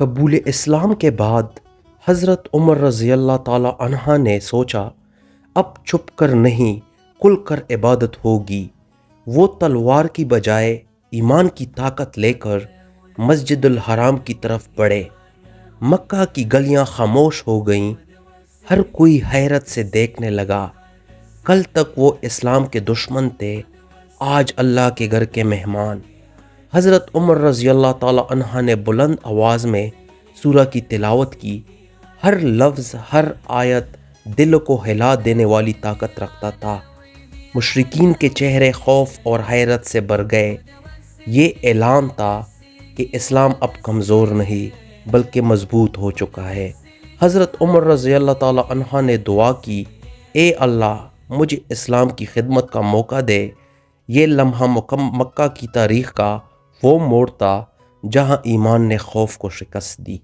قبول اسلام کے بعد حضرت عمر رضی اللہ تعالیٰ عنہ نے سوچا اب چھپ کر نہیں کھل کر عبادت ہوگی۔ وہ تلوار کی بجائے ایمان کی طاقت لے کر مسجد الحرام کی طرف بڑھے۔ مکہ کی گلیاں خاموش ہو گئیں، ہر کوئی حیرت سے دیکھنے لگا۔ کل تک وہ اسلام کے دشمن تھے، آج اللہ کے گھر کے مہمان۔ حضرت عمر رضی اللہ تعالیٰ عنہ نے بلند آواز میں سورہ کی تلاوت کی۔ ہر لفظ، ہر آیت دل کو ہلا دینے والی طاقت رکھتا تھا۔ مشرکین کے چہرے خوف اور حیرت سے بھر گئے۔ یہ اعلان تھا کہ اسلام اب کمزور نہیں بلکہ مضبوط ہو چکا ہے۔ حضرت عمر رضی اللہ تعالیٰ عنہ نے دعا کی، اے اللہ مجھے اسلام کی خدمت کا موقع دے۔ یہ لمحہ مکہ کی تاریخ کا وہ موڑ تھا جہاں ایمان نے خوف کو شکست دی۔